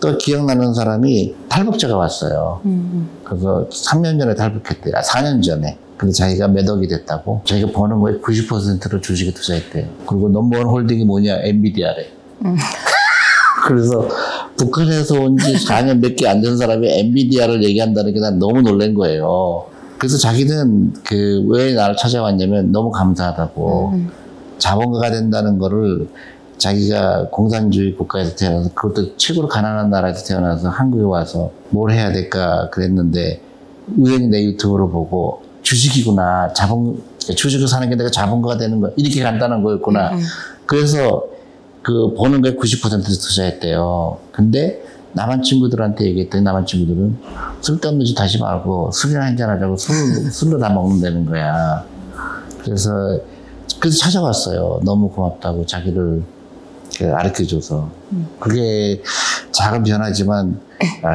또 기억나는 사람이 탈북자가 왔어요. 그래서 3년 전에 탈북했대요. 4년 전에. 근데 자기가 몇 억이 됐다고. 자기가 버는 거에 90%를 주식에 투자했대요. 그리고 넘버원 홀딩이 뭐냐? 엔비디아래. 그래서 북한에서 온 지 4년 몇 개 안 된 사람이 엔비디아를 얘기한다는 게 난 너무 놀란 거예요. 그래서 자기는 왜 나를 찾아왔냐면 너무 감사하다고. 자본가가 된다는 거를 자기가 공산주의 국가에서 태어나서 그것도 최고로 가난한 나라에서 태어나서 한국에 와서 뭘 해야 될까 그랬는데 우연히 내 유튜브를 보고 주식이구나. 주식을 사는 게 내가 자본가가 되는 거야. 이렇게 간단한 거였구나. 그래서 버는 거에 90% 투자했대요. 근데 남한 친구들한테 얘기했더니 남한 친구들은 쓸데없는 짓 하지 말고 술이나 한잔 하자고 술로 다 먹는다는 거야. 그래서 찾아왔어요. 너무 고맙다고 자기를 가르쳐줘서. 그게 작은 변화지만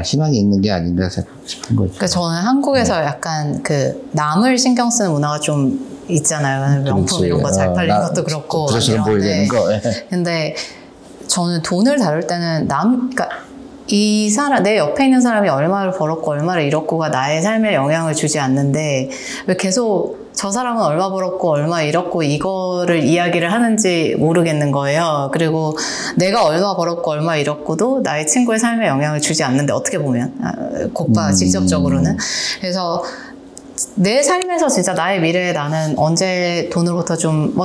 희망이 있는 게 아닌가 싶은 거죠. 그러니까 저는 한국에서 약간 남을 신경 쓰는 문화가 좀 있잖아요. 명품 그렇지. 이런 거 잘 팔리는 것도 그렇고. 드레스는 보여야 거. 근데 저는 돈을 다룰 때는 그러니까 이 사람, 내 옆에 있는 사람이 얼마를 벌었고 얼마를 잃었고가 나의 삶에 영향을 주지 않는데 왜 계속 저 사람은 얼마 벌었고 얼마 잃었고 이거를 이야기를 하는지 모르겠는 거예요. 그리고 내가 얼마 벌었고 얼마 잃었고도 나의 친구의 삶에 영향을 주지 않는데 어떻게 보면 직접적으로는. 그래서 내 삶에서 진짜 나의 미래에 나는 언제 돈으로부터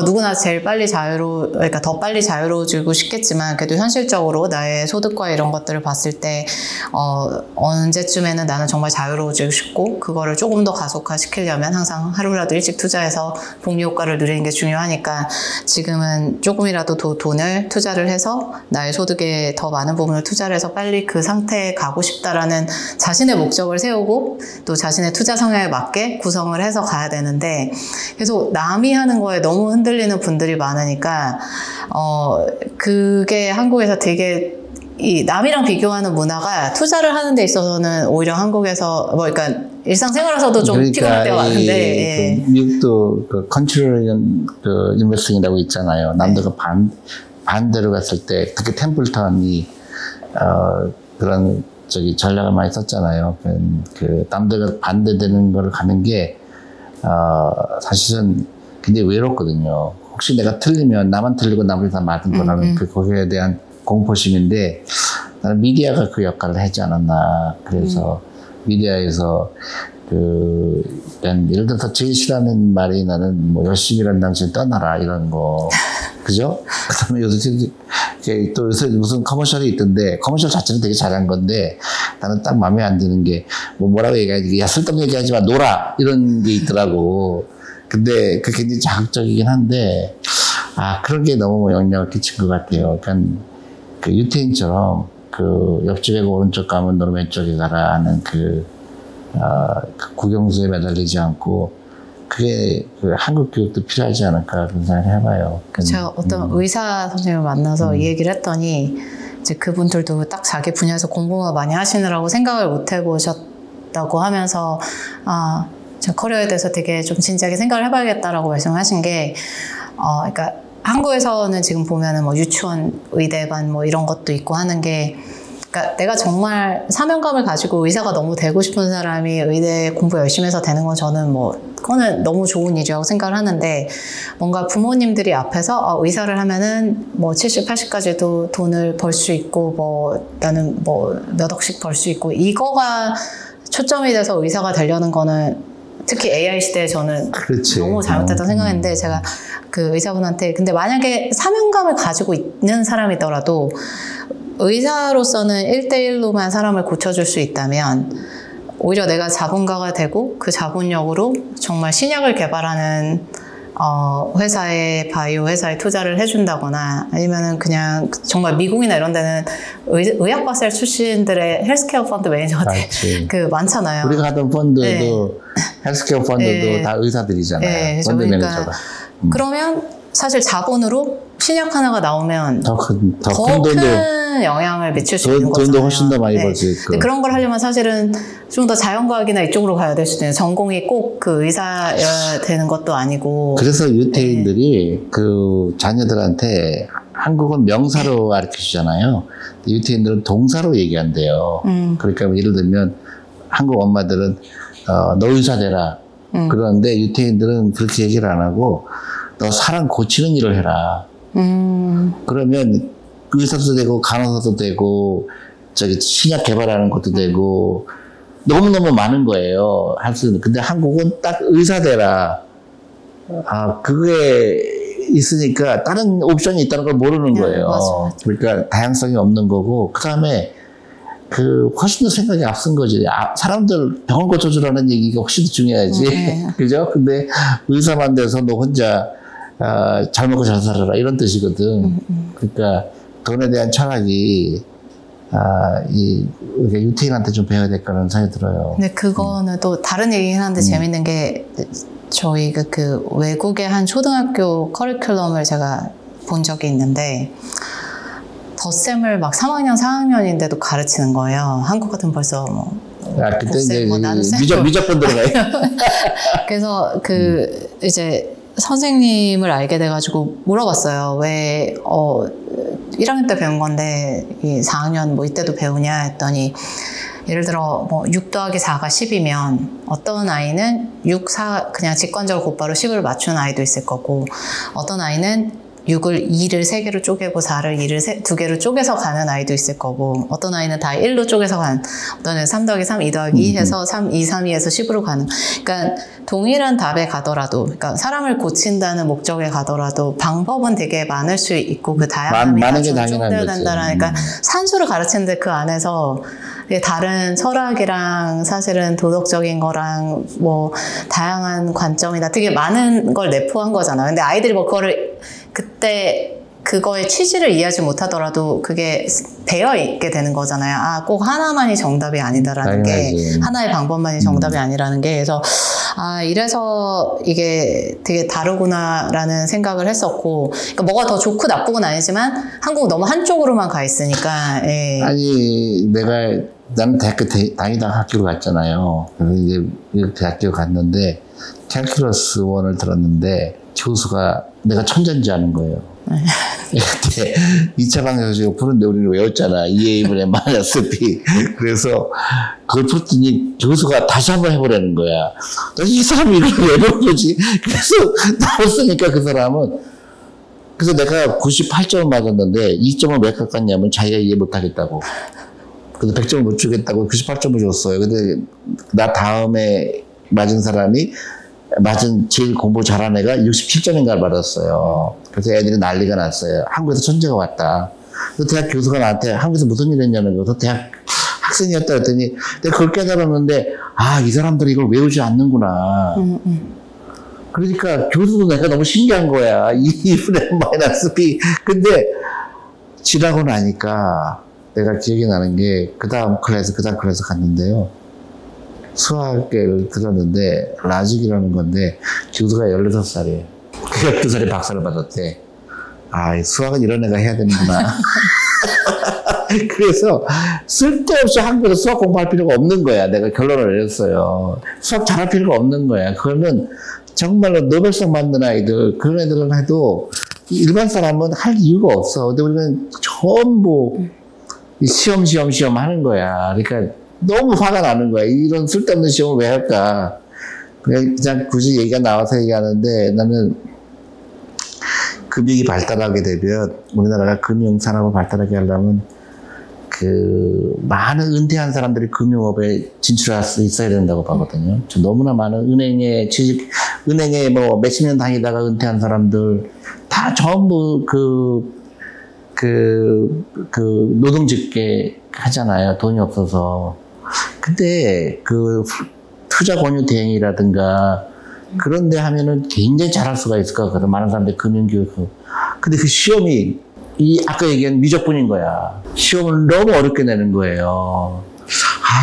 누구나 제일 빨리 그러니까 더 빨리 자유로워지고 싶겠지만, 그래도 현실적으로 나의 소득과 이런 것들을 봤을 때, 언제쯤에는 나는 정말 자유로워지고 싶고, 그거를 조금 더 가속화시키려면 항상 하루라도 일찍 투자해서 복리 효과를 누리는 게 중요하니까, 지금은 조금이라도 돈을 투자를 해서 나의 소득에 더 많은 부분을 투자를 해서 빨리 그 상태에 가고 싶다라는 자신의 목적을 세우고, 또 자신의 투자 성향에 맞게 구성을 해서 가야 되는데, 계속 남이 하는 거에 너무 흔들리는 분들이 많으니까 그게 한국에서 되게 이 남이랑 비교하는 문화가 투자를 하는 데 있어서는 오히려 한국에서 그러니까 일상생활에서도 좀 피곤할 때가 많은데, 미국도 컨트롤 인베스팅이라고 있잖아요. 남들과 반대로 갔을 때 특히 템플턴이 그런 전략을 많이 썼잖아요. 남들과 반대되는 걸 가는 게, 사실은 굉장히 외롭거든요. 혹시 내가 틀리면 나만 틀리고 나머지 다 맞은 거라는 거기에 대한 공포심인데, 나는 미디어가 그 역할을 하지 않았나. 그래서 미디어에서 예를 들어서 제일 싫어하는 말이 나는 열심히 일하는 당신 떠나라 이런 거. 그죠? 그 다음에 또 요새 무슨 커머셜이 있던데, 커머셜 자체는 되게 잘한 건데, 나는 딱 마음에 안 드는 게, 뭐라고 얘기하지? 야, 쓸데없는 얘기하지 마, 놀아! 이런 게 있더라고. 근데 그게 굉장히 자극적이긴 한데, 그런 게 너무 영향을 끼친 것 같아요. 그러니까 유태인처럼 옆집에 오른쪽 가면 너는 왼쪽에 가라 하는 국영수에 매달리지 않고, 그게 한국 교육도 필요하지 않을까 그런 생각을 해봐요. 제가 어떤 의사 선생님을 만나서 이 얘기를 했더니 이제 그분들도 딱 자기 분야에서 공부만 많이 하시느라고 생각을 못 해보셨다고 하면서 제 커리어에 대해서 되게 좀 진지하게 생각을 해봐야겠다라고 말씀하신 게, 그러니까 한국에서는 지금 보면은 유치원 의대반 이런 것도 있고 하는 게, 그러니까 내가 정말 사명감을 가지고 의사가 너무 되고 싶은 사람이 의대 공부 열심히 해서 되는 건 저는 그거는 너무 좋은 일이라고 생각을 하는데, 뭔가 부모님들이 앞에서 의사를 하면은 70, 80까지도 돈을 벌 수 있고 나는 몇 억씩 벌 수 있고, 이거가 초점이 돼서 의사가 되려는 거는 특히 AI 시대에 저는 그렇지. 너무 잘못됐다고 생각했는데, 제가 그 의사분한테 근데 만약에 사명감을 가지고 있는 사람이더라도 의사로서는 1대1로만 사람을 고쳐줄 수 있다면 오히려 내가 자본가가 되고 그 자본력으로 정말 신약을 개발하는 바이오 회사에 투자를 해준다거나, 아니면은 그냥 정말 미국이나 이런 데는 의학박사 출신들의 헬스케어 펀드 매니저들 많잖아요. 우리가 하던 펀드도 헬스케어 펀드도 다 의사들이잖아요. 펀드 매니저가. 그러면 사실 자본으로 신약 하나가 나오면 더 큰 영향을 미칠 수 있는 거잖아요. 돈도 훨씬 더 많이 벌 수 있고. 그런 걸 하려면 사실은 좀 더 자연과학이나 이쪽으로 가야 될 수도 있는, 전공이 꼭 그 의사여야 되는 것도 아니고. 그래서 유태인들이 자녀들한테 한국은 명사로 가르치잖아요. 유태인들은 동사로 얘기한대요. 그러니까 예를 들면 한국 엄마들은 너 의사 되라. 그런데 유태인들은 그렇게 얘기를 안 하고 너 사람 고치는 일을 해라. 그러면 의사도 되고 간호사도 되고 저기 신약 개발하는 것도 되고 너무너무 많은 거예요. 할 수 있는. 근데 한국은 딱 의사 되라. 그게 있으니까 다른 옵션이 있다는 걸 모르는 거예요. 맞아. 그러니까 다양성이 없는 거고, 그 다음에 훨씬 더 생각이 앞선 거지. 사람들 병원 고쳐주라는 얘기가 훨씬 더 중요하지. 그죠? 근데 의사만 돼서 너 혼자, 잘 먹고 잘 살아라. 이런 뜻이거든. 그러니까 돈에 대한 철학이, 우리가 유태인한테 좀 배워야 될 거라는 생각이 들어요. 근데 그거는 또 다른 얘기긴 한데 재밌는 게, 저희 그 외국의 한 초등학교 커리큘럼을 제가 본 적이 있는데 덧셈을 막 3학년, 4학년인데도 가르치는 거예요. 한국 같은 벌써 뭐 그때 이제 나눗셈 미적분 들어가요. 그래서 이제 선생님을 알게 돼가지고 물어봤어요. 왜 1학년 때 배운 건데 4학년 뭐 이때도 배우냐 했더니 예를 들어 뭐 6 더하기 4가 10이면 어떤 아이는 6, 4 그냥 직관적으로 곧바로 10을 맞추는 아이도 있을 거고 어떤 아이는 6을 2를 3개로 쪼개고 4를 2를 2개로 쪼개서 가는 아이도 있을 거고 어떤 아이는 다 1로 쪼개서 가는 어떤 애는 3 더하기 3, 2 더하기 2 해서 3, 2, 3, 2에서 10으로 가는 그러니까 동일한 답에 가더라도 그러니까 사람을 고친다는 목적에 가더라도 방법은 되게 많을 수 있고 그 다양함이 다 존중되어야 된다라니까 산수를 가르치는데 그 안에서 다른 철학이랑 사실은 도덕적인 거랑 뭐 다양한 관점이나 되게 많은 걸 내포한 거잖아. 근데 아이들이 뭐 그거를 그때 그거의 취지를 이해하지 못하더라도 그게 되어 있게 되는 거잖아요. 꼭 하나만이 정답이 아니다라는 게 하나의 방법만이 정답이 아니라는 게 그래서 이래서 이게 되게 다르구나라는 생각을 했었고 그러니까 뭐가 더 좋고 나쁘고는 아니지만 한국은 너무 한쪽으로만 가 있으니까 아니 나는 대학교 다니다 학교를 갔잖아요. 그래서 이제 대학교 갔는데 캘큘러스 1을 들었는데 교수가 내가 천재인지 아는 거예요. 그때 2차 방정식을 푸는데 우리는 외웠잖아. EA분의 마이너스 B. 그래서 그걸 풀었더니 교수가 다시 한번 해보라는 거야. 이 사람이 이걸 왜 배운 거지? 그래서 나왔으니까 그 사람은 그래서 내가 98점을 맞았는데 2점을 왜 깎았냐면 자기가 이해 못하겠다고. 그래서 100점을 못 주겠다고 98점을 줬어요. 근데 나 다음에 맞은 사람이 제일 공부 잘한 애가 67점인가를 받았어요. 그래서 애들이 난리가 났어요. 한국에서 천재가 왔다. 그래서 대학 교수가 나한테 한국에서 무슨 일 했냐는 거예요. 대학 학생이었다 했더니 내가 그걸 깨달았는데 이 사람들이 이걸 외우지 않는구나. 그러니까 교수도 내가 너무 신기한 거야. 2분의 마이너스 B. 근데 지나고 나니까 내가 기억이 나는 게 그 다음 클래스 갔는데요. 수학을 들었는데 라직이라는 건데 교수가 16살이에요. 12살에 박사를 받았대. 수학은 이런 애가 해야 되는구나. 그래서 쓸데없이 한국에서 수학 공부할 필요가 없는 거야. 내가 결론을 내렸어요. 수학 잘할 필요가 없는 거야. 그러면 정말로 노벨상 받는 아이들 그런 애들은 해도 일반 사람은 할 이유가 없어. 근데 우리는 전부 시험 하는 거야. 그러니까 너무 화가 나는 거야. 이런 쓸데없는 시험을 왜 할까? 그냥 굳이 얘기가 나와서 얘기하는데 나는 금융이 발달하게 되면 우리나라가 금융 산업을 발달하게 하려면 많은 은퇴한 사람들이 금융업에 진출할 수 있어야 된다고 보거든요. 저 너무나 많은 은행에 뭐 몇십 년 다니다가 은퇴한 사람들 다 전부 노동직계 하잖아요. 돈이 없어서. 근데 투자 권유 대행이라든가 그런데 하면은 굉장히 잘할 수가 있을 것 같거든. 많은 사람들이 금융교육. 근데 그 시험이 아까 얘기한 미적분인 거야. 시험을 너무 어렵게 내는 거예요.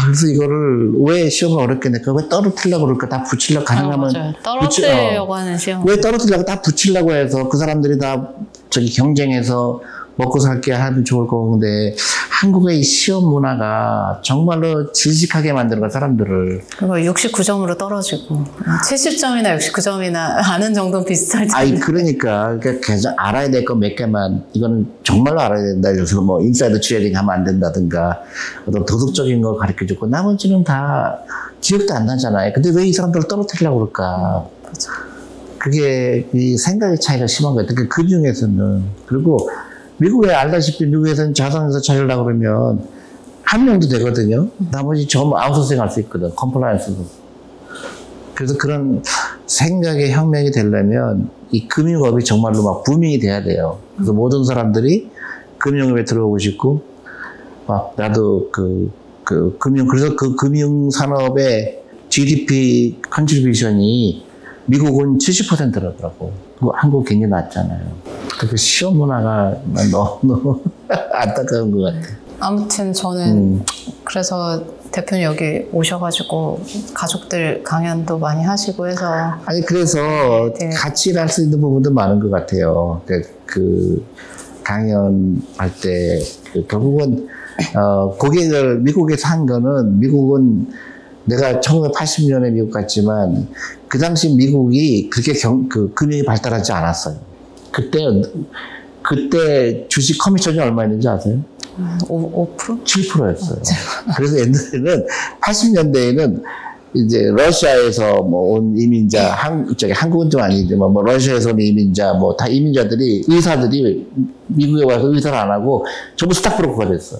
그래서 이거를 왜 시험을 어렵게 낼까? 왜 떨어뜨리려고 그럴까? 다 붙이려고 가능하면. 맞아요. 떨어뜨리려고 하는 시험. 왜 떨어뜨리려고 다 붙이려고 해서 그 사람들이 다 경쟁해서 먹고 살게 하면 좋을 건데 한국의 이 시험 문화가 정말로 질식하게 만드는 거야 사람들을. 그거 69점으로 떨어지고 70점이나 69점이나 아는 정도는 비슷할 텐데. 아니 그러니까 계속 알아야 될 거 몇 개만 이거는 정말로 알아야 된다. 그래서 뭐 인사이드 트레이딩 하면 안 된다든가 어떤 도덕적인 걸 가르쳐주고 나머지는 다 기억도 안 나잖아요. 근데 왜 이 사람들을 떨어뜨리려고 그럴까? 맞아. 그게 이 생각의 차이가 심한 거예요. 특히 그 중에서는. 그리고 미국에 알다시피 미국에서는 자산에서 찾으려고 그러면 한 명도 되거든요. 나머지 전부 아웃소싱 할 수 있거든. 컴플라이언스도. 그래서 그런 생각의 혁명이 되려면 이 금융업이 정말로 막 부밍이 돼야 돼요. 그래서 모든 사람들이 금융업에 들어오고 싶고 막 나도 그래서 그 금융산업의 GDP 컨트리뷰션이 미국은 70%라더라고. 한국 굉장히 낮잖아요. 그 시험 문화가 너무 안타까운 것 같아. 아무튼 저는 그래서 대표님 여기 오셔가지고 가족들 강연도 많이 하시고 해서 아니 그래서 네. 같이 일할 수 있는 부분도 많은 것 같아요. 그 강연할 때 결국은 고객을 미국에서 한 거는 미국은 내가 1980년에 미국 갔지만 그 당시 미국이 그렇게 금융이 발달하지 않았어요. 그때 주식 커미션이 얼마였는지 아세요? 5%? 7%였어요. 그래서 옛날에는 80년대에는 이제 러시아에서 뭐 온 이민자, 한국은 좀 아니지만 뭐 러시아에서 온 이민자, 뭐 다 이민자들이 의사들이 미국에 와서 의사를 안 하고 전부 스탁브로커가 됐어.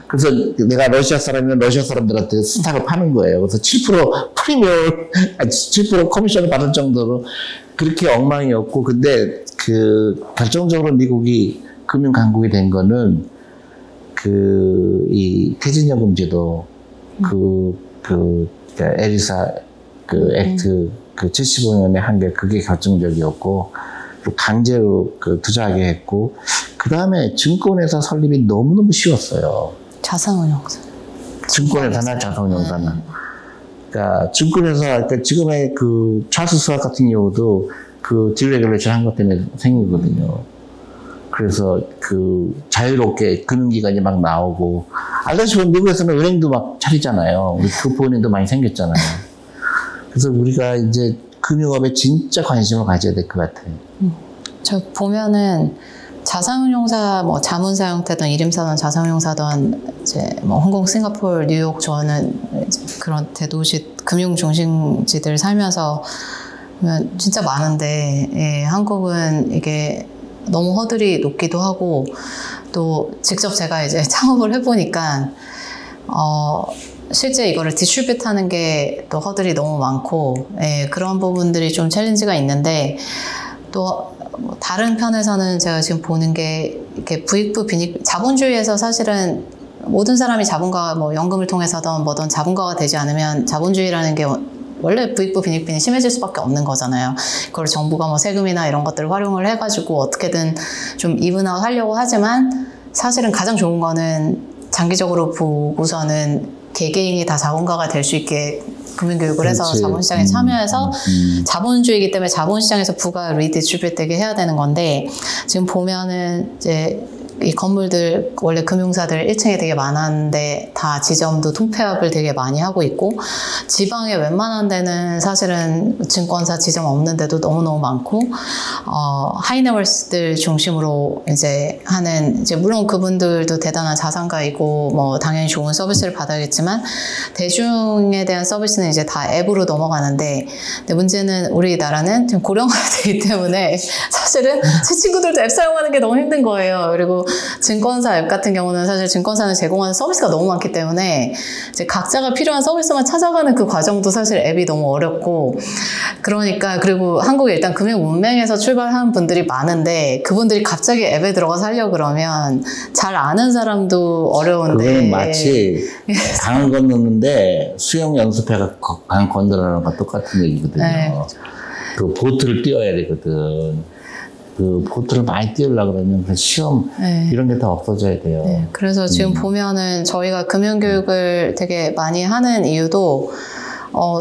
그래서 내가 러시아 사람이면 러시아 사람들한테 스탁을 파는 거예요. 그래서 7% 프리미엄, 7% 커미션을 받을 정도로 그렇게 엉망이었고, 근데 결정적으로 미국이 금융 강국이 된 거는 이 퇴직연금제도 에리사 액트 75년에 한 게 그게 결정적이었고 또 강제로 투자하게 했고 그 다음에 증권회사 설립이 너무너무 쉬웠어요. 자산운용사. 증권회사나 자산운용사나. 그러니까 증권회사 그러니까 지금의 찰스 스왑 같은 경우도 디레귤레이션 한 것 때문에 생긴 거거든요. 그래서 자유롭게 금융기관이 막 나오고, 알다시피 미국에서는 은행도 막 차리잖아요. 우리 교포은행도 많이 생겼잖아요. 그래서 우리가 이제 금융업에 진짜 관심을 가져야 될 것 같아요. 저 보면은 자산운용사, 뭐 자문사 형태든 이름사든 자산운용사든 이제 뭐 홍콩, 싱가포르, 뉴욕 저는 이제 그런 대도시 금융 중심지들 살면서 진짜 많은데, 예, 한국은 이게 너무 허들이 높기도 하고 또 직접 제가 이제 창업을 해보니까 실제 이거를 디스트리뷰트 하는 게 또 허들이 너무 많고, 예, 그런 부분들이 좀 챌린지가 있는데 또 다른 편에서는 제가 지금 보는 게 이렇게 부익부 빈익 자본주의에서 사실은 모든 사람이 자본가 뭐 연금을 통해서든 뭐든 자본가가 되지 않으면 자본주의라는 게 원래 부익부 빈익빈이 심해질 수밖에 없는 거잖아요. 그걸 정부가 뭐 세금이나 이런 것들을 활용을 해가지고 어떻게든 좀 이분아웃 하려고 하지만 사실은 가장 좋은 거는 장기적으로 보고서는 개개인이 다 자본가가 될 수 있게 금융교육을 해서 그렇지. 자본시장에 참여해서 자본주의이기 때문에 자본시장에서 부가 리디스트리뷰트 되게 해야 되는 건데, 지금 보면은 이제 이 건물들 원래 금융사들 1층에 되게 많았는데 다 지점도 통폐합을 되게 많이 하고 있고, 지방에 웬만한 데는 사실은 증권사 지점 없는 데도 너무너무 많고, 하이네월스들 중심으로 이제 하는, 이제 물론 그분들도 대단한 자산가이고 뭐 당연히 좋은 서비스를 받아야겠지만 대중에 대한 서비스는 이제 다 앱으로 넘어가는데, 근데 문제는 우리나라는 좀 고령화가 되기 때문에 사실은 제 친구들도 앱 사용하는 게 너무 힘든 거예요. 그리고 증권사 앱 같은 경우는 사실 증권사는 제공하는 서비스가 너무 많기 때문에 이제 각자가 필요한 서비스만 찾아가는 그 과정도 사실 앱이 너무 어렵고, 그러니까, 그리고 한국에 일단 금융 문맹에서 출발한 분들이 많은데 그분들이 갑자기 앱에 들어가서 하려고 그러면 잘 아는 사람도 어려운데, 그거는 마치 강을 건너는데 수영 연습해가 강 건너는 거랑 똑같은 얘기거든요. 네. 그 보트를 띄워야 되거든. 그 보트를 많이 띄우려고 그러면 그 시험 네. 이런 게 다 없어져야 돼요. 네, 그래서 지금 보면은 저희가 금융교육을 되게 많이 하는 이유도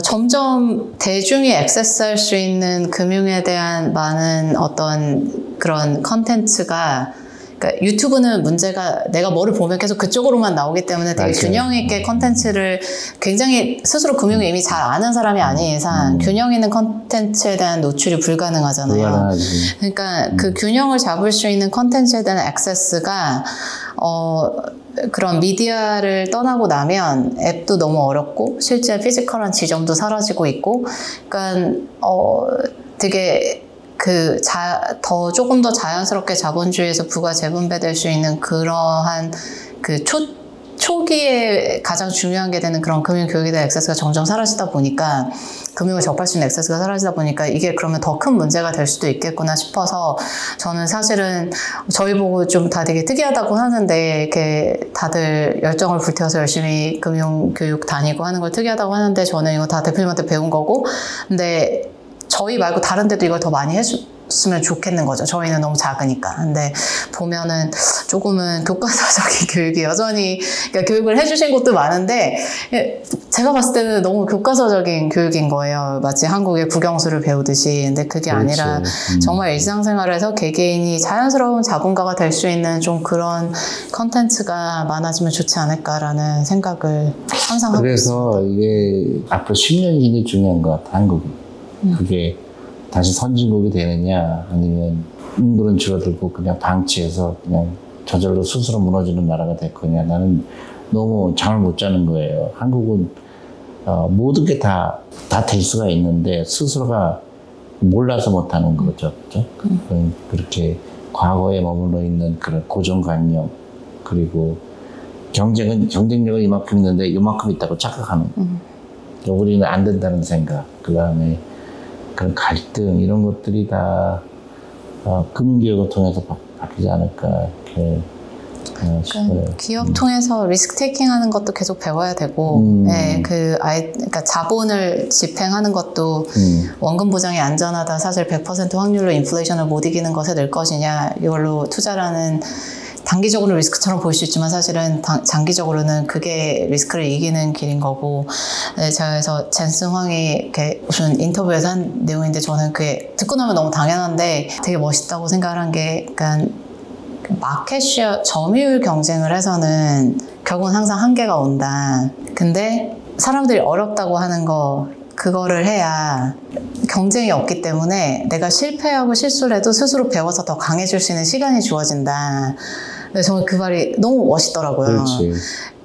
점점 대중이 액세스할 수 있는 금융에 대한 많은 어떤 그런 컨텐츠가 그러니까 유튜브는 문제가 내가 뭐를 보면 계속 그쪽으로만 나오기 때문에 되게 맞아요. 균형 있게 컨텐츠를 굉장히 스스로 금융을 이미 잘 아는 사람이 아닌 이상 균형 있는 컨텐츠에 대한 노출이 불가능하잖아요. 불가능하지. 그러니까 그 균형을 잡을 수 있는 컨텐츠에 대한 액세스가 그런 미디어를 떠나고 나면 앱도 너무 어렵고 실제 피지컬한 지점도 사라지고 있고 그러니까 되게 조금 더 자연스럽게 자본주의에서 부가 재분배될 수 있는 그러한 초기에 가장 중요한 게 되는 그런 금융교육에 대한 액세스가 점점 사라지다 보니까 금융을 접할 수 있는 액세스가 사라지다 보니까 이게 그러면 더 큰 문제가 될 수도 있겠구나 싶어서 저는 사실은 저희 보고 좀 다 되게 특이하다고 하는데 이렇게 다들 열정을 불태워서 열심히 금융교육 다니고 하는 걸 특이하다고 하는데 저는 이거 다 대표님한테 배운 거고 근데 저희 말고 다른 데도 이걸 더 많이 해줬으면 좋겠는 거죠. 저희는 너무 작으니까. 근데 보면은 조금은 교과서적인 교육이 여전히, 그러니까 교육을 해주신 곳도 많은데, 제가 봤을 때는 너무 교과서적인 교육인 거예요. 마치 한국의 국영수를 배우듯이. 근데 그게 그렇지. 아니라 정말 일상생활에서 개개인이 자연스러운 자본가가 될 수 있는 좀 그런 컨텐츠가 많아지면 좋지 않을까라는 생각을 항상 하고 있습니다. 그래서 이게 앞으로 10년이 굉장히 중요한 것 같아, 한국이. 그게 다시 선진국이 되느냐, 아니면 인구는 줄어들고 그냥 방치해서 그냥 저절로 스스로 무너지는 나라가 될 거냐. 나는 너무 잠을 못 자는 거예요. 한국은 모든 게 다 될 수가 있는데 스스로가 몰라서 못하는 거죠. 그렇죠? 그렇게 과거에 머물러 있는 그런 고정관념, 그리고 경쟁력은 이만큼 있는데 이만큼 있다고 착각하는. 우리는 안 된다는 생각, 그 다음에 그런 갈등, 이런 것들이 다 금융교육을 통해서 바뀌지 않을까 이렇게 싶어요. 기업 통해서 리스크 테이킹 하는 것도 계속 배워야 되고, 그러니까 자본을 집행하는 것도 원금 보장이 안전하다. 사실 100% 확률로 인플레이션을 못 이기는 것에 늘 것이냐. 이걸로 투자라는 단기적으로 리스크처럼 보일 수 있지만 사실은 장기적으로는 그게 리스크를 이기는 길인 거고, 제가 그래서 젠슨 황이 이렇게 무슨 인터뷰에서 한 내용인데 저는 그게 듣고 나면 너무 당연한데 되게 멋있다고 생각을 한 게, 그러니까 마켓쉐어, 점유율 경쟁을 해서는 결국은 항상 한계가 온다. 근데 사람들이 어렵다고 하는 그거를 해야 경쟁이 없기 때문에 내가 실패하고 실수를 해도 스스로 배워서 더 강해질 수 있는 시간이 주어진다. 근데 저는 그 말이 너무 멋있더라고요. 그렇지.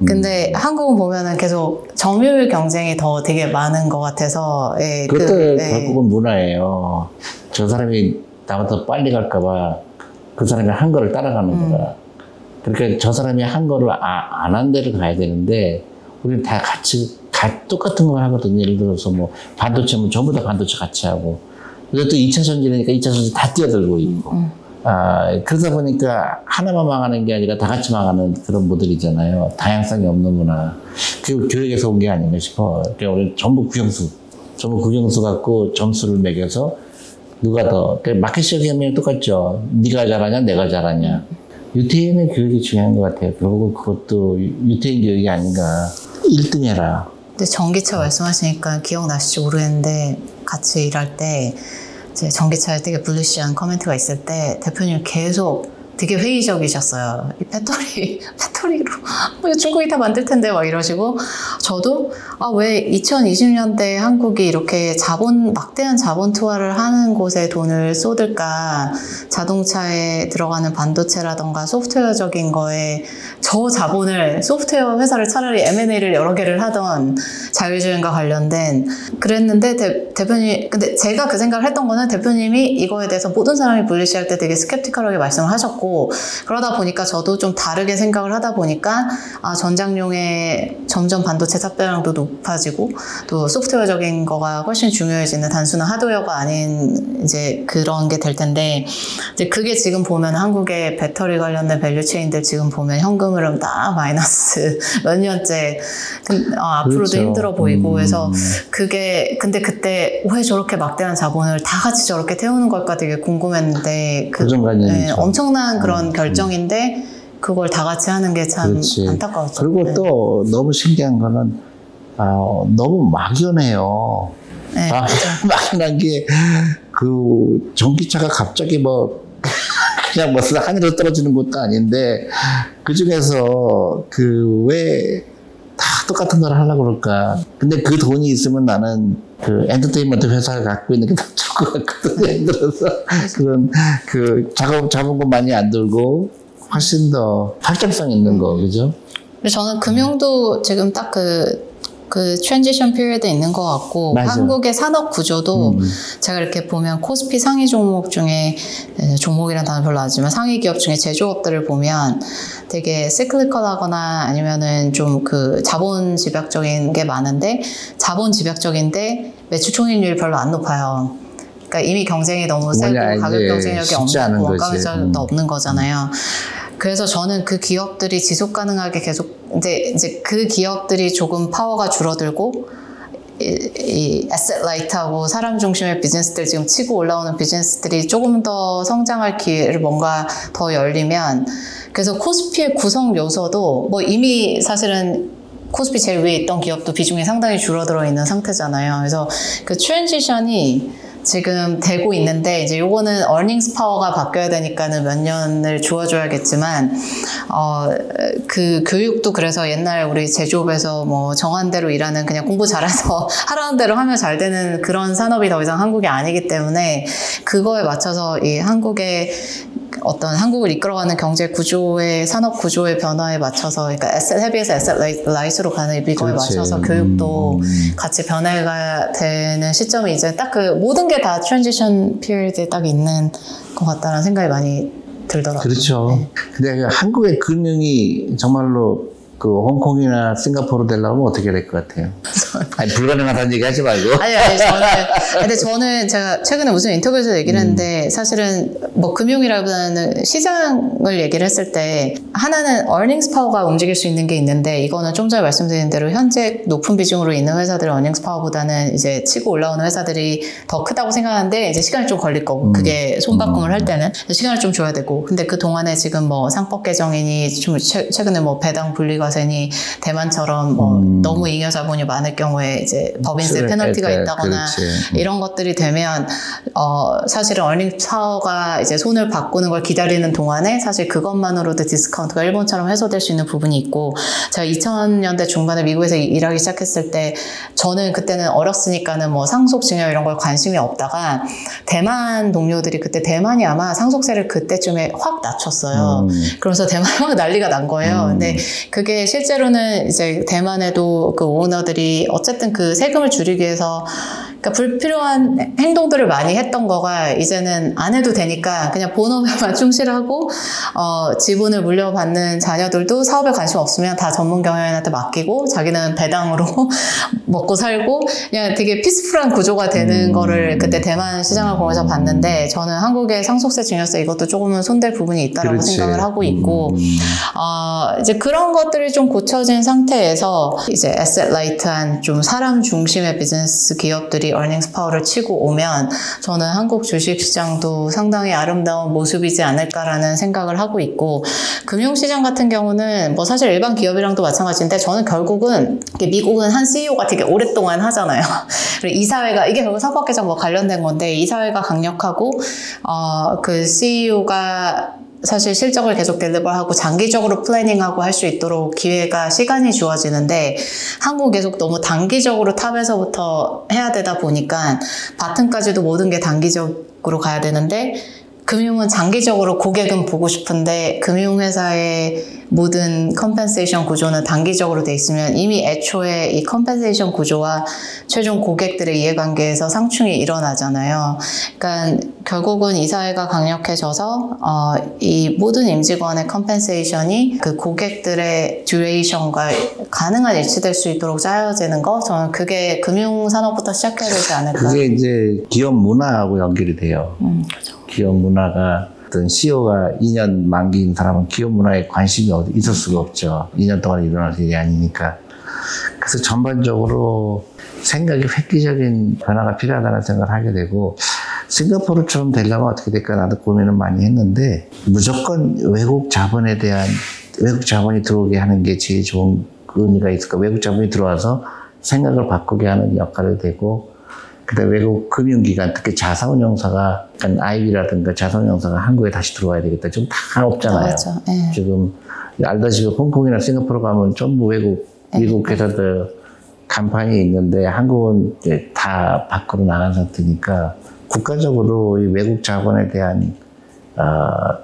근데 한국은 보면은 계속 점유율 경쟁이 더 되게 많은 것 같아서. 그것도 결국은 문화예요. 저 사람이 나보다 빨리 갈까봐 그 사람이 한 거를 따라가는 거다. 그러니까 저 사람이 한 거를 안 한 데를 가야 되는데 우리는 다 같이 똑같은 걸 하거든요. 예를 들어서 뭐 반도체면 전부 다 반도체 같이 하고, 이것도 2차 전지니까 2차 전지 다 뛰어들고 있고. 그러다 보니까 하나만 망하는 게 아니라 다 같이 망하는 그런 모델이잖아요. 다양성이 없는 문화. 그 교육에서 온 게 아닌가 싶어. 그러니까 우리 전부 국영수 갖고 점수를 매겨서 누가 더, 그러니까 마켓시어 개념이 똑같죠. 네가 잘하냐, 내가 잘하냐. 유태인의 교육이 중요한 것 같아요. 결국 그것도 유태인 교육이 아닌가. 1등 해라. 근데 전기차 말씀하시니까 기억나실지 모르겠는데 같이 일할 때 이제 전기차에 되게 불리시한 코멘트가 있을 때 대표님 계속 되게 회의적이셨어요. 이 배터리로 중국이 다 만들 텐데 막 이러시고, 저도 왜 2020년대 한국이 이렇게 막대한 자본 투하를 하는 곳에 돈을 쏟을까. 자동차에 들어가는 반도체라던가 소프트웨어적인 거에 저 자본을, 소프트웨어 회사를 차라리 M&A를 여러 개를 하던, 자율주행과 관련된 그랬는데 대표님, 근데 제가 그 생각을 했던 거는 대표님이 이거에 대해서 모든 사람이 불리시할 때 되게 스캡티컬하게 말씀을 하셨고, 그러다 보니까 저도 좀 다르게 생각을 하다 보니까 전장용의 점점 반도체 탑재량도 높아지고 또 소프트웨어적인 거가 훨씬 중요해지는, 단순한 하드웨어가 아닌 이제 그런 게 될 텐데, 이제 그게 지금 보면 한국의 배터리 관련된 밸류체인들 지금 보면 현금 흐름 다 마이너스 몇 년째, 앞으로도 그렇죠. 힘들어 보이고. 그래서 그게, 근데 그때 왜 저렇게 막대한 자본을 다 같이 저렇게 태우는 걸까 되게 궁금했는데, 엄청난 그런 결정인데 그걸 다 같이 하는 게 참 안타까웠죠. 그리고 또 너무 신기한 거는 너무 막연해요. 네, 막연한 게, 그 전기차가 갑자기 뭐 그냥 뭐 하늘에서 떨어지는 것도 아닌데 그 중에서 왜 다 똑같은 걸 하려고 그럴까. 근데 그 돈이 있으면 나는 그 엔터테인먼트 회사를 갖고 있는 게 더 좋을 것 같거든요. 예를 들어서 그런 자본금 많이 안 들고 훨씬 더 확장성 있는 거, 그죠? 저는 금융도 지금 딱 그 트랜지션 피리어드에 있는 것 같고 맞아요. 한국의 산업 구조도 제가 이렇게 보면 코스피 상위 종목 중에 종목이란 단어 별로 안 하지만 상위 기업 중에 제조업들을 보면 되게 시클리컬하거나 아니면은 좀 그 자본 집약적인 게 많은데 자본 집약적인데 매출 총익률이 별로 안 높아요. 그러니까 이미 경쟁이 너무 세고 가격 경쟁력이 없는 원가 경쟁력도 없는 거잖아요. 그래서 저는 그 기업들이 지속 가능하게 계속 이제 그 기업들이 조금 파워가 줄어들고 이 에셋 라이트하고 사람 중심의 비즈니스들 지금 치고 올라오는 비즈니스들이 조금 더 성장할 기회를 뭔가 더 열리면 그래서 코스피의 구성 요소도 뭐 이미 사실은 코스피 제일 위에 있던 기업도 비중이 상당히 줄어들어 있는 상태잖아요. 그래서 그 트랜지션이 지금 되고 있는데 이제 요거는 earnings 파워가 바뀌어야 되니까는 몇 년을 주어줘야겠지만 그 교육도 그래서 옛날 우리 제조업에서 뭐 정한 대로 일하는 그냥 공부 잘해서 하라는 대로 하면 잘 되는 그런 산업이 더 이상 한국이 아니기 때문에 그거에 맞춰서 이 한국의 어떤 한국을 이끌어가는 경제 구조의 산업 구조의 변화에 맞춰서 그러니까 에셋 헤비에서 에셋 라이트로 가는 이거에 맞춰서 교육도 같이 변화가 되는 시점이 이제 딱 그 모든 게 다 트랜지션 피리어드에 딱 있는 것 같다는 생각이 많이 들더라고요. 그렇죠. 네. 근데 한국의 금융이 정말로 그 홍콩이나 싱가포르 되려면 어떻게 될 것 같아요? 아니, 불가능하다는 얘기 하지 말고. 근데 저는 제가 최근에 무슨 인터뷰에서 얘기를 했는데 사실은 뭐 금융이라기보다는 시장을 얘기를 했을 때 하나는 earnings 파워가 움직일 수 있는 게 있는데 이거는 좀 전에 말씀드린 대로 현재 높은 비중으로 있는 회사들의 earnings 파워보다는 이제 치고 올라오는 회사들이 더 크다고 생각하는데 이제 시간이 좀 걸릴 거고 그게 손바꿈을 할 때는 시간을 좀 줘야 되고 근데 그 동안에 지금 뭐 상법 개정이니 좀 최근에 뭐 배당 분리가 세니 대만처럼 뭐 너무 잉여 자본이 많을 경우에 이제 법인세 페널티가 있다거나 이런 것들이 되면 사실은 earning 파워가 이제 손을 바꾸는 걸 기다리는 동안에 사실 그것만으로도 디스카운트가 일본처럼 해소될 수 있는 부분이 있고 제가 2000년대 중반에 미국에서 일하기 시작했을 때 저는 그때는 어렸으니까는 뭐 상속증여 이런 걸 관심이 없다가 대만 동료들이 그때 대만이 아마 상속세를 그때쯤에 확 낮췄어요. 그러면서 대만이 확 난리가 난 거예요. 근데 그게 실제로는 이제 대만에도 그 오너들이 어쨌든 그 세금을 줄이기 위해서 그러니까 불필요한 행동들을 많이 했던 거가 이제는 안 해도 되니까 그냥 본업에만 충실하고 지분을 물려받는 자녀들도 사업에 관심 없으면 다 전문 경영인한테 맡기고 자기는 배당으로 먹고 살고 그냥 되게 피스풀한 구조가 되는 거를 그때 대만 시장을 보면서 봤는데 저는 한국의 상속세 증여세 이것도 조금은 손댈 부분이 있다라고 생각을 하고 있고 이제 그런 것들이 좀 고쳐진 상태에서 이제 에셋 라이트한 좀 사람 중심의 비즈니스 기업들이 earnings 파워를 치고 오면 저는 한국 주식시장도 상당히 아름다운 모습이지 않을까라는 생각을 하고 있고 금융시장 같은 경우는 뭐 사실 일반 기업이랑도 마찬가지인데 저는 결국은 미국은 한 CEO가 되게 오랫동안 하잖아요. 그리고 이사회가 이게 결국 상법개정 뭐 관련된 건데 이사회가 강력하고 그 CEO가 사실 실적을 계속 델리버하고 장기적으로 플래닝하고 할 수 있도록 기회가 시간이 주어지는데 한국 계속 너무 단기적으로 탑에서부터 해야 되다 보니까 바텀까지도 모든 게 단기적으로 가야 되는데 금융은 장기적으로 고객은 보고 싶은데 금융회사의 모든 컴펜세이션 구조는 단기적으로 돼 있으면 이미 애초에 이 컴펜세이션 구조와 최종 고객들의 이해관계에서 상충이 일어나잖아요. 그러니까 결국은 이사회가 강력해져서 이 모든 임직원의 컴펜세이션이 그 고객들의 듀레이션과 가능한 일치될 수 있도록 짜여지는 거 저는 그게 금융산업부터 시작해야 되지 않을까. 그게 이제 기업 문화하고 연결이 돼요. 그렇죠. 기업 문화가 어떤 CEO가 2년 만기인 사람은 기업 문화에 관심이 있을 수가 없죠. 2년 동안 일어날 일이 아니니까. 그래서 전반적으로 생각이 획기적인 변화가 필요하다는 생각을 하게 되고 싱가포르처럼 되려면 어떻게 될까 나도 고민을 많이 했는데 무조건 외국 자본이 들어오게 하는 게 제일 좋은 의미가 있을까. 외국 자본이 들어와서 생각을 바꾸게 하는 역할이 되고 그다음에 외국 금융기관, 특히 자산운용사가, 약간 IB라든가 자산운용사가 한국에 다시 들어와야 되겠다. 지금 다 없잖아요. 맞아. 네. 지금 알다시피 홍콩이나 싱가포르 가면 전부 외국, 미국 회사들 간판이 있는데 한국은 이제 다 밖으로 나간 상태니까 국가적으로 이 외국 자본에 대한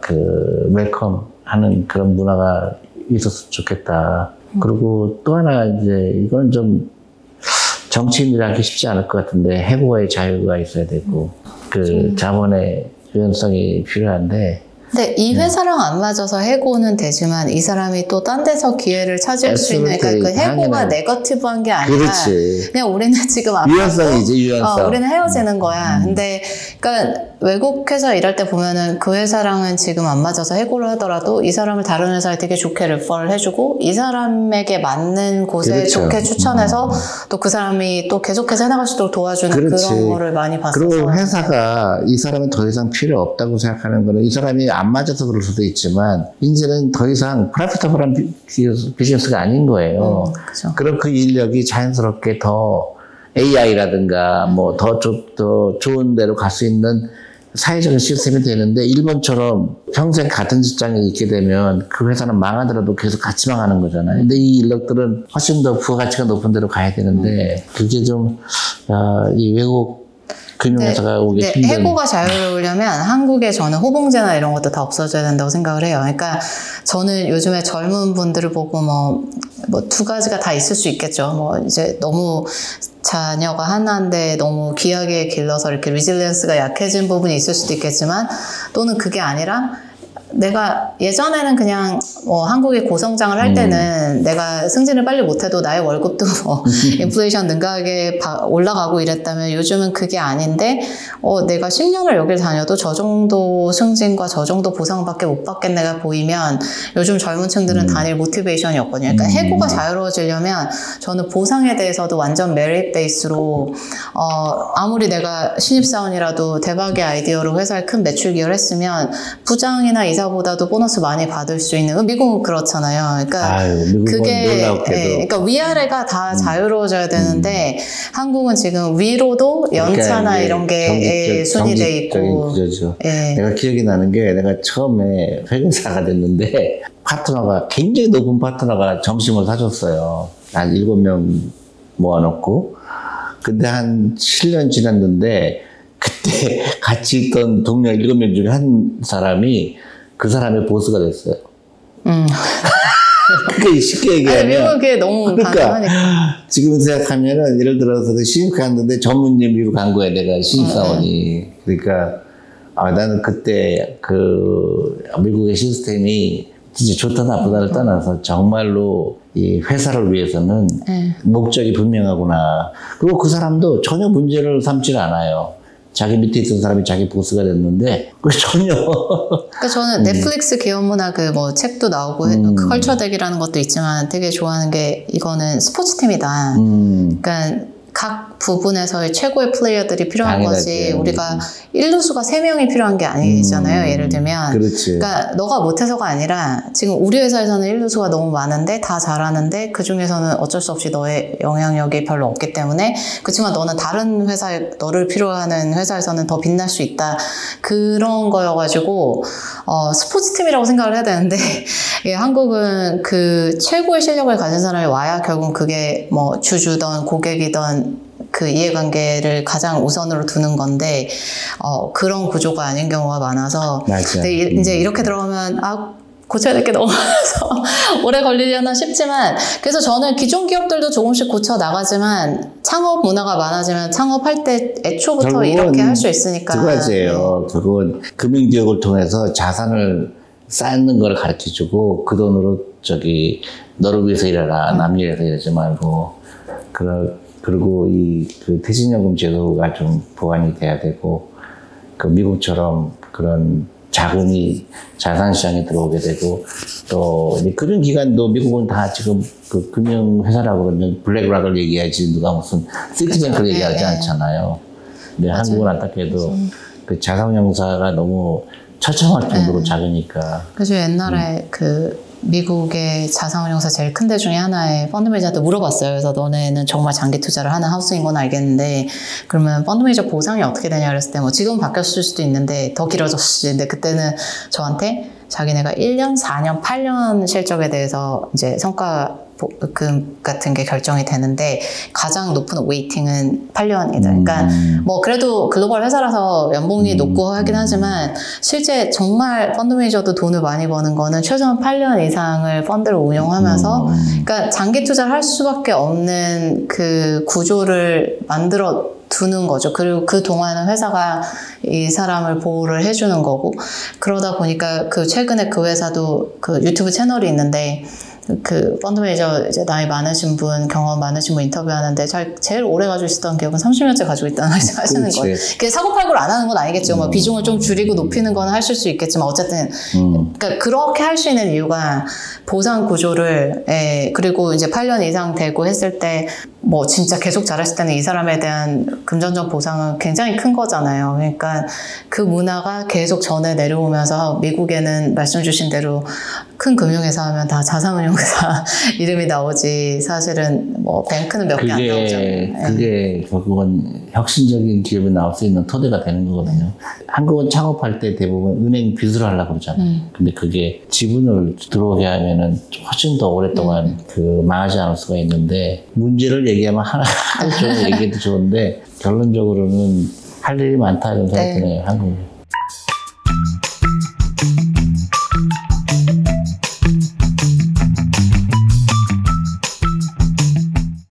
그 웰컴 하는 그런 문화가 있었으면 좋겠다. 그리고 또 하나 이제 이건 좀 정치인들이 하기 쉽지 않을 것 같은데 해고의 자유가 있어야 되고 그 자본의 유연성이 필요한데 근데 이 회사랑 안 맞아서 해고는 되지만 이 사람이 또 딴 데서 기회를 찾을 수 있는 그러니까 그 해고가 네거티브한 게 아니라 그렇지. 그냥 우리는 지금 유연성이지 유연성. 우리는 헤어지는 거야. 근데 그러니까 외국 회사 일할 때 보면은 그 회사랑은 지금 안 맞아서 해고를 하더라도 이 사람을 다른 회사에 되게 좋게 레퍼를 해주고 이 사람에게 맞는 곳에 그렇죠. 좋게 추천해서 또 그 사람이 또 계속해서 해나갈 수 있도록 도와주는 그렇지. 그런 거를 많이 봤어서. 그리고 회사가 이 사람은 더 이상 필요 없다고 생각하는 거는 이 사람이 안 맞아서 그럴 수도 있지만 이제는 더 이상 프로피터블한 비즈니스가 아닌 거예요. 그렇죠. 그럼 그 인력이 자연스럽게 더 AI라든가 뭐 더 좋은 데로 갈 수 있는 사회적인 시스템이 되는데 일본처럼 평생 같은 직장에 있게 되면 그 회사는 망하더라도 계속 같이 망하는 거잖아요. 근데 이 인력들은 훨씬 더 부가가치가 높은 데로 가야 되는데 그게 좀 이 외국 금융회사가 오기 힘든. 해고가 자유로우려면 한국에 저는 호봉제나 이런 것도 다 없어져야 된다고 생각을 해요. 그러니까 저는 요즘에 젊은 분들을 보고 뭐 두 가지가 다 있을 수 있겠죠. 뭐 이제 너무 자녀가 하나인데 너무 귀하게 길러서 이렇게 리질리언스가 약해진 부분이 있을 수도 있겠지만 또는 그게 아니라 내가 예전에는 그냥 뭐 한국에 고성장을 할 때는 내가 승진을 빨리 못해도 나의 월급도 뭐 인플레이션 능가하게 올라가고 이랬다면 요즘은 그게 아닌데 내가 10년을 여길 다녀도 저 정도 승진과 저 정도 보상밖에 못 받겠네가 보이면 요즘 젊은 층들은 다닐 모티베이션이 없거든요. 그러니까 해고가 자유로워지려면 저는 보상에 대해서도 완전 메리트 베이스로 아무리 내가 신입사원이라도 대박의 아이디어로 회사에 큰 매출 기여를 했으면 부장이나 이사보다도 보너스 많이 받을 수 있는 미국은 그렇잖아요. 그러니까 미국은 그게 놀랍게도. 그러니까 위아래가 다 자유로워져야 되는데 한국은 지금 위로도 연차나 그러니까 이런 게 순위돼 있고. 구조죠. 예. 내가 기억이 나는 게 내가 처음에 회계사가 됐는데 파트너가 굉장히 높은 파트너가 점심을 사줬어요. 한 7명 모아놓고. 근데 한 7년 지났는데 그때 같이 있던 동료 7명 중에 한 사람이 그 사람의 보스가 됐어요. 그게 쉽게 얘기하면. 미국은 그게 너무 가능하니까. 지금 생각하면은 예를 들어서 신입 갔는데 전문님 미국 간 거야, 내가 신입사원이. 그러니까, 나는 그때 그 미국의 시스템이 진짜 좋다 나쁘다를 떠나서 정말로 이 회사를 위해서는 목적이 분명하구나. 그리고 그 사람도 전혀 문제를 삼지 않아요. 자기 밑에 있던 사람이 자기 보스가 됐는데 그 전혀. 그러니까 저는 넷플릭스 기업문화 그 뭐 책도 나오고 컬처덱이라는 것도 있지만 되게 좋아하는 게 이거는 스포츠팀이다. 그러니까 각 부분에서의 최고의 플레이어들이 필요한 당연하지. 거지. 우리가 1루수가 3명이 필요한 게 아니잖아요. 예를 들면. 그렇지. 그러니까 너가 못해서가 아니라 지금 우리 회사에서는 1루수가 너무 많은데 다 잘하는데 그 중에서는 어쩔 수 없이 너의 영향력이 별로 없기 때문에 그렇지만 너는 다른 회사에 너를 필요하는 회사에서는 더 빛날 수 있다. 그런 거여가지고 스포츠팀이라고 생각을 해야 되는데 예, 한국은 그 최고의 실력을 가진 사람이 와야 결국 그게 뭐 주주든 고객이든 그 이해관계를 가장 우선으로 두는 건데 그런 구조가 아닌 경우가 많아서 근데 이제 이렇게 들어가면 고쳐야 될 게 너무 많아서 오래 걸리려나 싶지만 그래서 저는 기존 기업들도 조금씩 고쳐 나가지만 창업 문화가 많아지면 창업할 때 애초부터 이렇게 할 수 있으니까 두 가지예요. 그건 금융기업을 통해서 자산을 쌓는 걸 가르쳐주고 그 돈으로 너를 위해서 일해라 남 위해서 일하지 말고 그리고 그 퇴직연금 제도가 좀 보완이 돼야 되고 그 미국처럼 그런 자금이 자산시장에 들어오게 되고 또 금융기관도 미국은 다 지금 그 금융회사라고 그러면 블랙락을 얘기하지 누가 무슨 시티뱅크를 얘기하지 않잖아요. 근데 한국은 안타깝게도 그 자산운용사가 너무 처참할 정도로 작으니까. 그래서 옛날에 그 미국의 자산운용사 제일 큰 데 중에 하나의 펀드 매니저한테 물어봤어요. 그래서 너네는 정말 장기 투자를 하는 하우스인 건 알겠는데 그러면 펀드 매니저 보상이 어떻게 되냐 그랬을 때 뭐 지금은 바뀌었을 수도 있는데 더 길어졌을 수도 있는데 그때는 저한테 자기네가 1년, 4년, 8년 실적에 대해서 이제 성과 같은 게 결정이 되는데 가장 높은 웨이팅은 8년이다. 그러니까 뭐 그래도 글로벌 회사라서 연봉이 높고 하긴 하지만 실제 정말 펀드 매니저도 돈을 많이 버는 거는 최소한 8년 이상을 펀드를 운영하면서 그러니까 장기 투자를 할 수밖에 없는 그 구조를 만들어 두는 거죠. 그리고 그 동안은 회사가 이 사람을 보호를 해주는 거고 그러다 보니까 그 최근에 그 회사도 그 유튜브 채널이 있는데 그 펀드 매니저 이제 나이 많으신 분, 경험 많으신 분 인터뷰하는데 제일 오래 가지고 있었던 기업은 30년째 가지고 있다는 말씀 하시는 거예요. 그게 사고팔고를 안 하는 건 아니겠죠. 뭐 비중을 좀 줄이고 높이는 건 하실 수 있겠지만 어쨌든 그러니까 그렇게 할 수 있는 이유가 보상 구조를 그리고 이제 8년 이상 되고 했을 때 뭐 진짜 계속 잘했을 때는 이 사람에 대한 금전적 보상은 굉장히 큰 거잖아요. 그러니까 그 문화가 계속 전해 내려오면서 미국에는 말씀 주신 대로 큰 금융회사 하면 다 자산운용사 이름이 나오지 사실은 뭐 뱅크는 몇 개 안 나오잖아요. 그게 결국은 혁신적인 기업이 나올 수 있는 토대가 되는 거거든요. 한국은 창업할 때 대부분 은행 빚으로 하려고 그러잖아요. 근데 그게 지분을 들어오게 하면은 훨씬 더 오랫동안 망하지 않을 수가 있는데 문제를 얘기하면 하나 얘기해도 좋은데 결론적으로는 할 일이 많다 이런 생각이 드네요. 한국은.